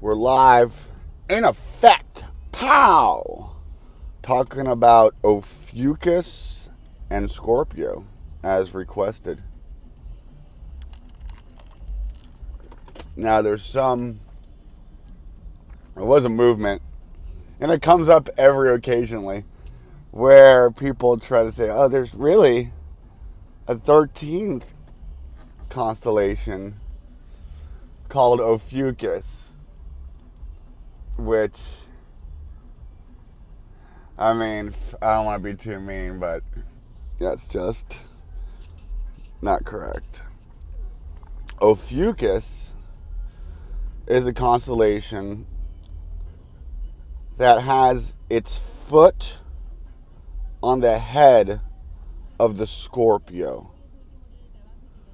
We're live in effect. Pow! Talking about Ophiucus and Scorpio as requested. Now there was a movement, and it comes up every occasionally, where people try to say, oh, there's really a 13th constellation called Ophiucus, which, I mean, I don't want to be too mean, but that's just not correct. Ophiucus is a constellation that has its foot on the head of the Scorpio.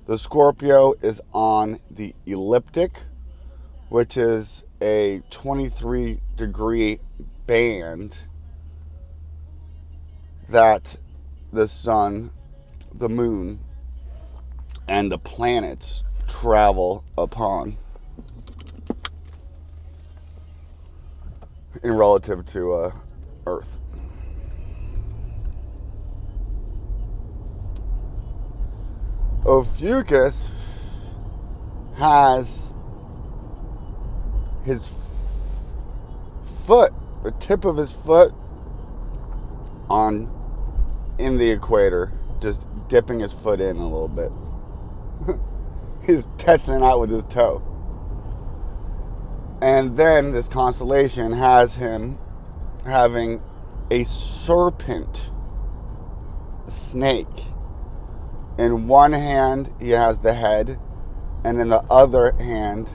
The Scorpio is on the ecliptic, which is a 23-degree band that the sun, the moon, and the planets travel upon in relative to Earth. Ophiucus has his foot, the tip of his foot, in the equator, just dipping his foot in a little bit. He's testing it out with his toe. And then this constellation has him having a serpent, a snake. In one hand, he has the head, and in the other hand,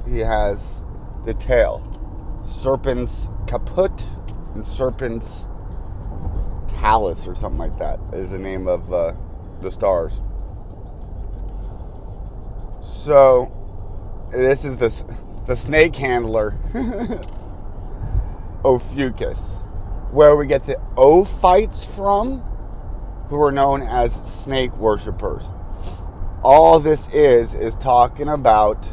he has the tail. Serpent's caput and serpent's talus, or something like that, is the name of the stars. So, this is the snake handler, Ophiucus, where we get the Ophites from, who are known as snake worshippers. All this is talking about,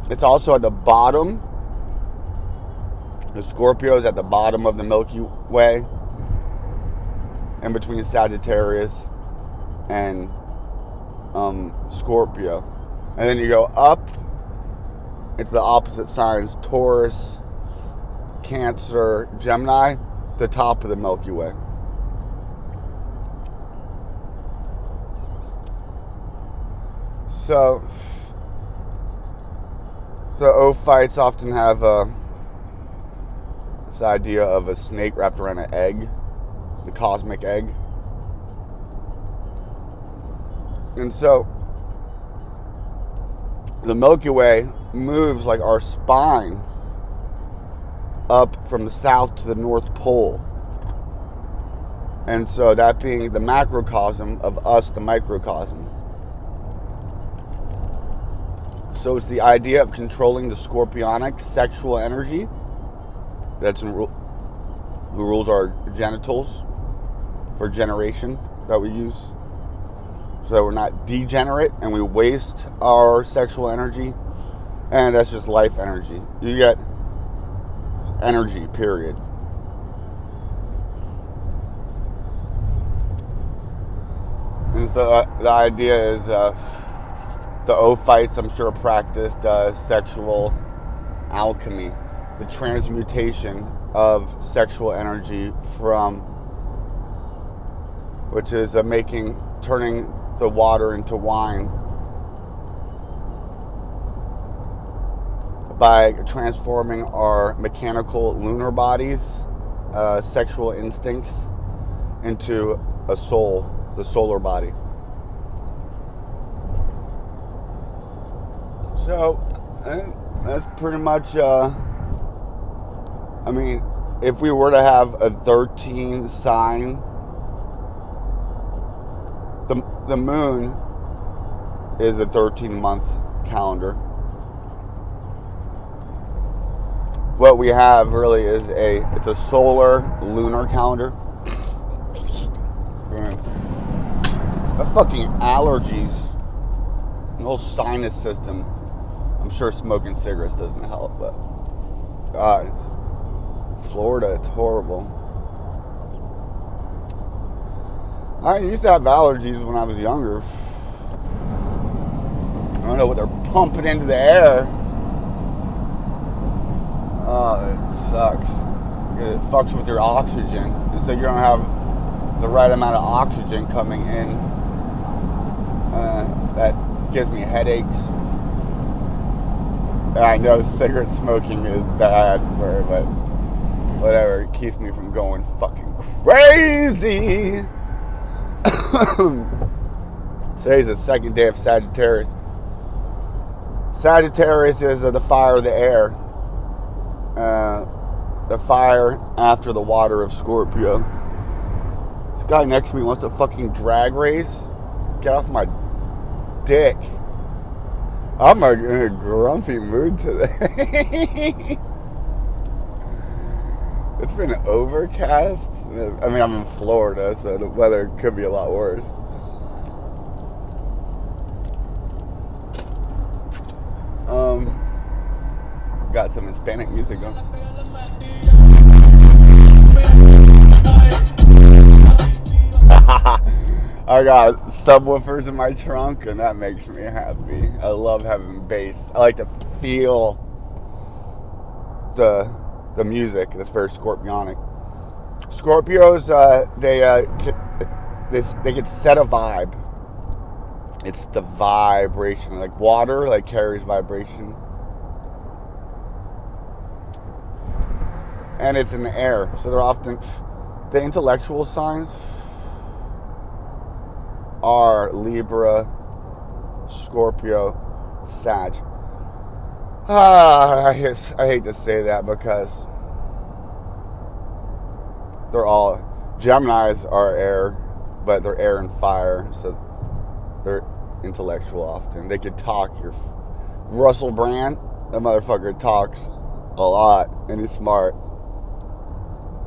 it's also at the bottom. The Scorpio is at the bottom of the Milky Way, in between Sagittarius and Scorpio. And then you go up into the opposite signs, Taurus, Cancer, Gemini, the top of the Milky Way. So, the Ophites often have this idea of a snake wrapped around an egg, the cosmic egg. And so, the Milky Way moves like our spine up from the south to the North Pole. And so, that being the macrocosm of us, the microcosm. So it's the idea of controlling the scorpionic sexual energy that's who rules our genitals for generation that we use, so that we're not degenerate and we waste our sexual energy. And that's just life energy. You get energy, period. And so the idea is the Ophites, I'm sure, practiced sexual alchemy, the transmutation of sexual energy which is turning the water into wine by transforming our mechanical lunar bodies, sexual instincts, into a soul, the solar body. So, that's pretty much, I mean, if we were to have a 13 sign, the moon is a 13-month calendar. What we have really is it's a solar lunar calendar. The fucking allergies, the whole sinus system. I'm sure smoking cigarettes doesn't help, but God, Florida, it's horrible. I used to have allergies when I was younger. I don't know what they're pumping into the air. Oh, it sucks. It fucks with your oxygen. And so you don't have the right amount of oxygen coming in. That gives me headaches. And I know cigarette smoking is bad for it, but whatever. It keeps me from going fucking crazy. Today's the second day of Sagittarius. Sagittarius is the fire of the air. The fire after the water of Scorpio. This guy next to me wants a fucking drag race. Get off my dick. I'm in a grumpy mood today. It's been overcast. I mean, I'm in Florida, so the weather could be a lot worse. Got some Hispanic music going. I got subwoofers in my trunk, and that makes me happy. I love having bass. I like to feel the music. That's very scorpionic. Scorpios, they can set a vibe. It's the vibration, like water, like carries vibration, and it's in the air. So they're often the intellectual signs are Libra, Scorpio, Sag. I hate to say that because they're all Geminis are air, but they're air and fire, so they're intellectual often. They could talk. Russell Brand, that motherfucker talks a lot and he's smart.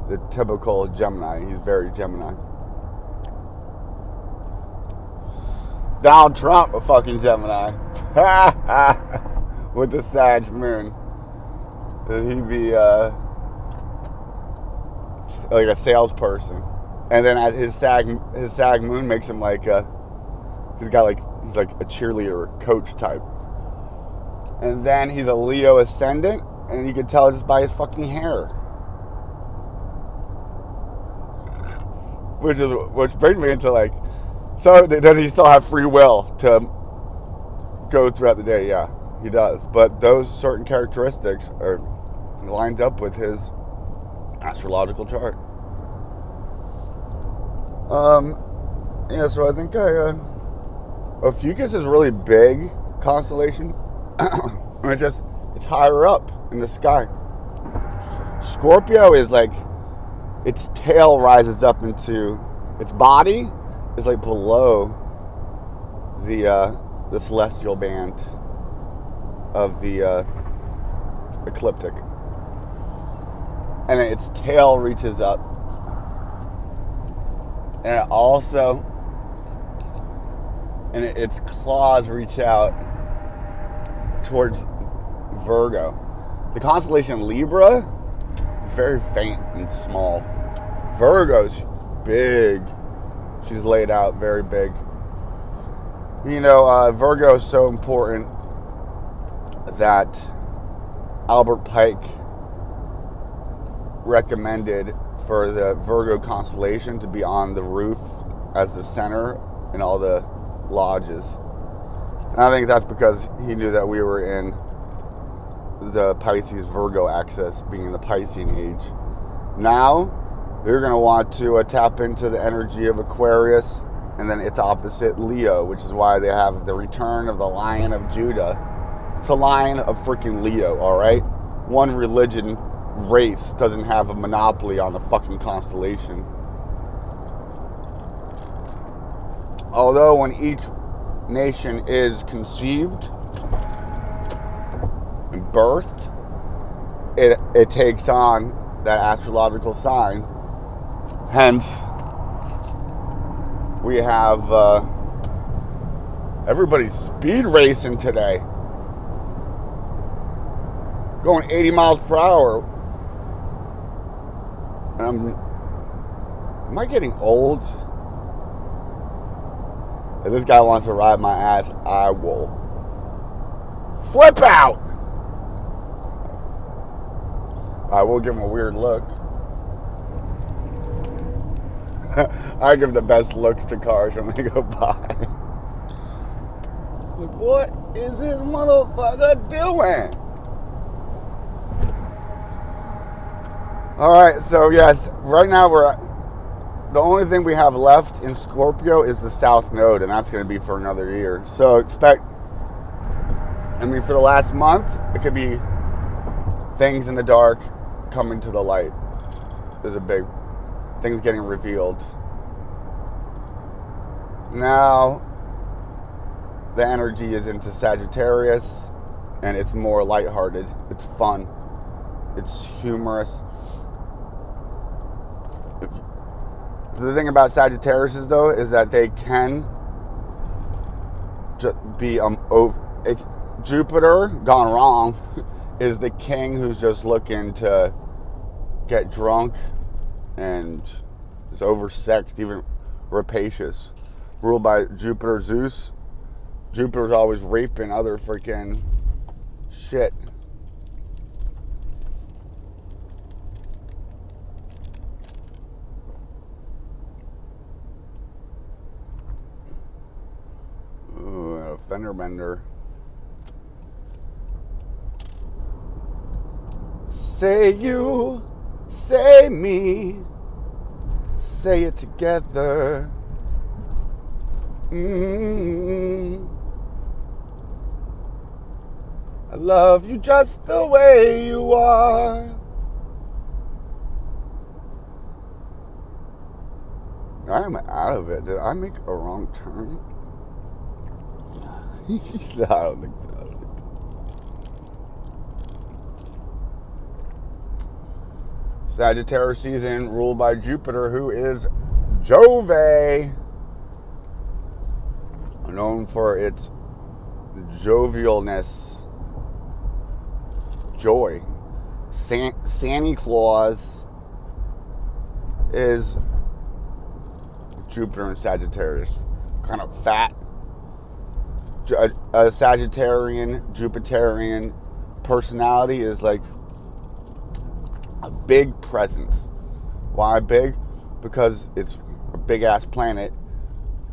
The typical Gemini, he's very Gemini. Donald Trump, a fucking Gemini. With the Sag moon. He'd be like a salesperson. And then his Sag moon makes him like he's like a cheerleader coach type. And then he's a Leo ascendant, and you can tell just by his fucking hair. Which brings me into like, so does he still have free will to go throughout the day? Yeah, he does. But those certain characteristics are lined up with his astrological chart. Yeah, so I think Ophiucus is really big constellation. It's higher up in the sky. Scorpio is like, its tail rises up into, its body is like below the celestial band of the ecliptic. And its tail reaches up. And it also, and its claws reach out towards Virgo. The constellation Libra, very faint and small. Virgo's big. She's laid out very big. You know, Virgo is so important that Albert Pike recommended for the Virgo constellation to be on the roof as the center in all the lodges. And I think that's because he knew that we were in the Pisces Virgo axis, being in the Piscean age. Now, you're going to want to tap into the energy of Aquarius and then its opposite, Leo, which is why they have the return of the Lion of Judah. It's a lion of freaking Leo, all right? One religion race doesn't have a monopoly on the fucking constellation. Although when each nation is conceived and birthed, it takes on that astrological sign. Hence, we have everybody's speed racing today. going 80 miles per hour. And am I getting old? If this guy wants to ride my ass, I will flip out. I will give him a weird look. I give the best looks to cars when they go by. Like, what is this motherfucker doing? Alright, so yes, right now the only thing we have left in Scorpio is the South Node, and that's going to be for another year. So expect, for the last month, it could be things in the dark coming to the light. There's a big, things getting revealed. Now, the energy is into Sagittarius, and it's more lighthearted. It's fun. It's humorous. The thing about Sagittarius though is that they can be Jupiter gone wrong is the king who's just looking to get drunk and is oversexed, even rapacious. Ruled by Jupiter, Zeus. Jupiter's always raping other freaking shit. Ooh, a fender bender. Say you, say me, say it together. I love you just the way you are. I am out of it. Did I make a wrong turn? I don't think so. Sagittarius season ruled by Jupiter, who is Jove, known for its jovialness, joy. Santa Claus is Jupiter and Sagittarius, kind of fat. A Sagittarian, Jupiterian personality is like a big presence. Why big? Because it's a big ass planet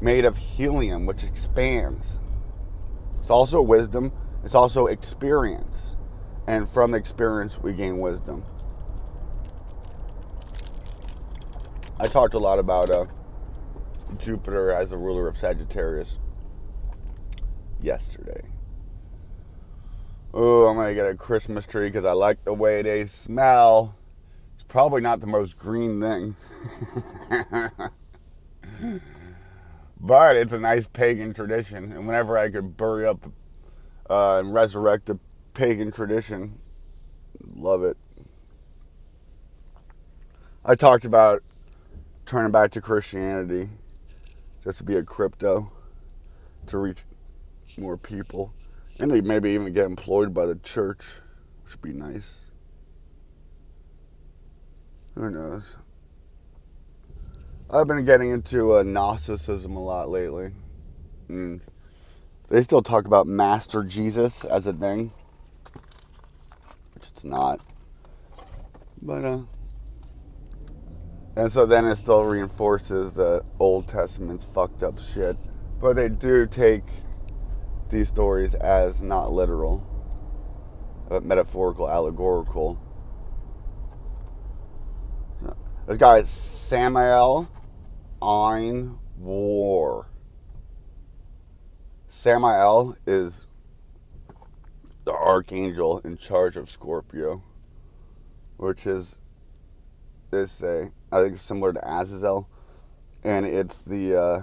made of helium, which expands. It's also wisdom. It's also experience. And from experience, we gain wisdom. I talked a lot about Jupiter as a ruler of Sagittarius yesterday. Oh, I'm going to get a Christmas tree because I like the way they smell. It's probably not the most green thing. But it's a nice pagan tradition. And whenever I could bury up and resurrect a pagan tradition, love it. I talked about turning back to Christianity just to be a crypto to reach more people. And they maybe even get employed by the church, which would be nice. Who knows? I've been getting into Gnosticism a lot lately. And they still talk about Master Jesus as a thing, which it's not. But, and so then it still reinforces the Old Testament's fucked up shit. But they do take these stories as not literal, but metaphorical, allegorical. This guy is Samael Ein War. Samael is the archangel in charge of Scorpio, which is, I think, similar to Azazel, and it's the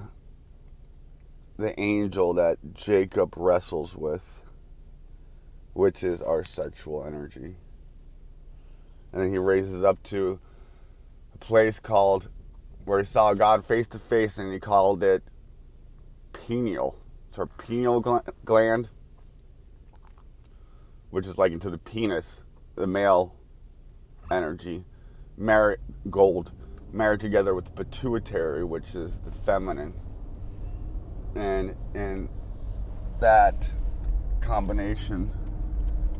angel that Jacob wrestles with, which is our sexual energy. And then he raises up to a place called, where he saw God face to face, and he called it pineal. It's our pineal gland, which is like into the penis. the male energy, gold, married together with the pituitary, which is the feminine. And in that combination,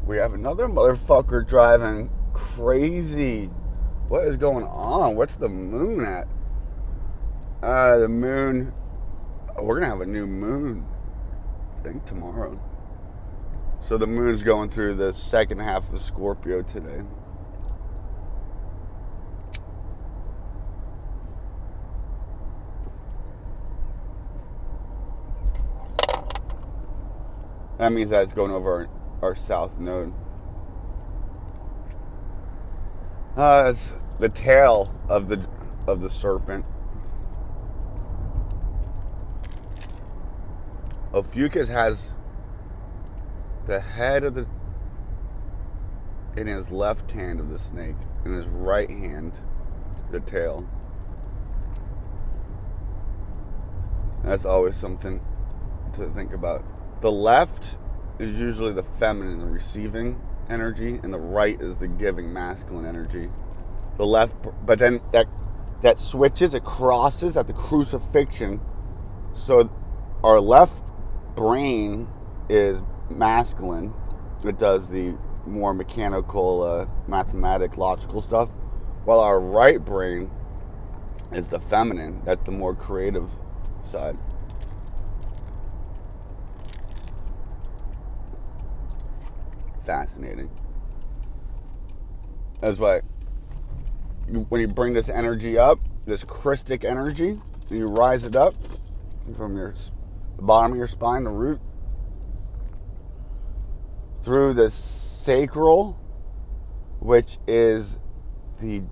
we have another motherfucker driving crazy. What is going on? What's the moon at? The moon, we're going to have a new moon, I think, tomorrow. So the moon's going through the second half of Scorpio today. That means that it's going over our south node. It's the tail of the serpent. Ophiucus has the head of in his left hand of the snake, in his right hand, the tail. That's always something to think about. The left is usually the feminine, the receiving energy, and the right is the giving masculine energy. The left, but then that switches, it crosses at the crucifixion. So our left brain is masculine. It does the more mechanical, mathematic, logical stuff, while our right brain is the feminine. That's the more creative side. Fascinating. That's why when you bring this energy up, this Christic energy, and you rise it up from the bottom of your spine, the root, through the sacral, which is the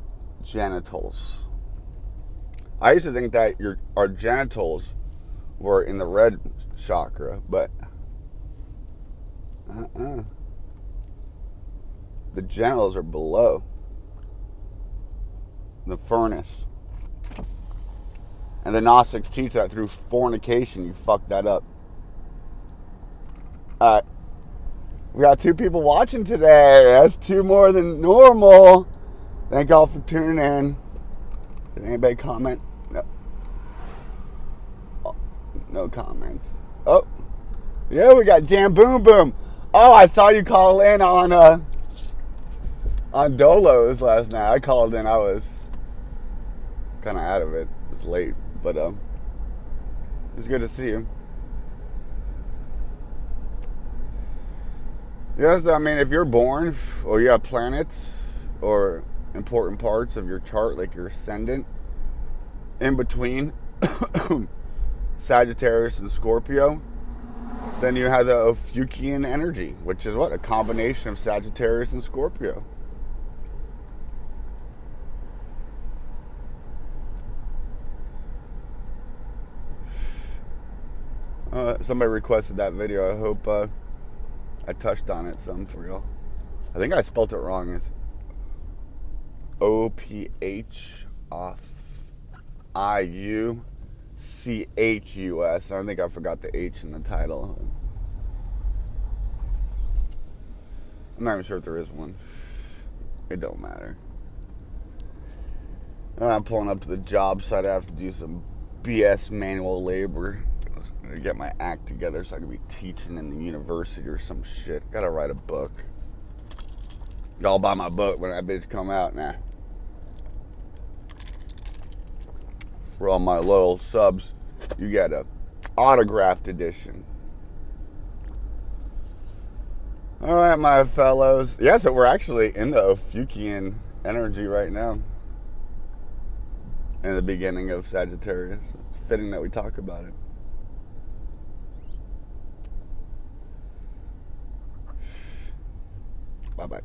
genitals. I used to think that our genitals were in the red chakra, but the genitals are below the furnace. And the Gnostics teach that through fornication, you fuck that up. We got 2 people watching today. That's 2 more than normal. Thank y'all for tuning in. Did anybody comment? No. Oh, no comments. Oh, yeah, we got Jam Boom Boom. Oh, I saw you call in on Dolos last night. I called in. I was kind of out of it. It was late, but it's good to see you. Yes, I mean, if you're born or you have planets or important parts of your chart, like your ascendant, in between Sagittarius and Scorpio, then you have the Ophiucian energy, which is what? A combination of Sagittarius and Scorpio. Somebody requested that video. I hope I touched on it some for y'all. I think I spelled it wrong. It's O-P-H I-U-C-H-U-S. I think I forgot the H in the title. I'm not even sure if there is one. It don't matter. I'm pulling up to the job site. I have to do some BS manual labor. I get my act together so I can be teaching in the university or some shit. Gotta write a book. Y'all buy my book when that bitch come out. Nah. For all my loyal subs, you get a autographed edition. All right, my fellows. Yeah, so we're actually in the Ophiucian energy right now. In the beginning of Sagittarius. It's fitting that we talk about it. Bye-bye.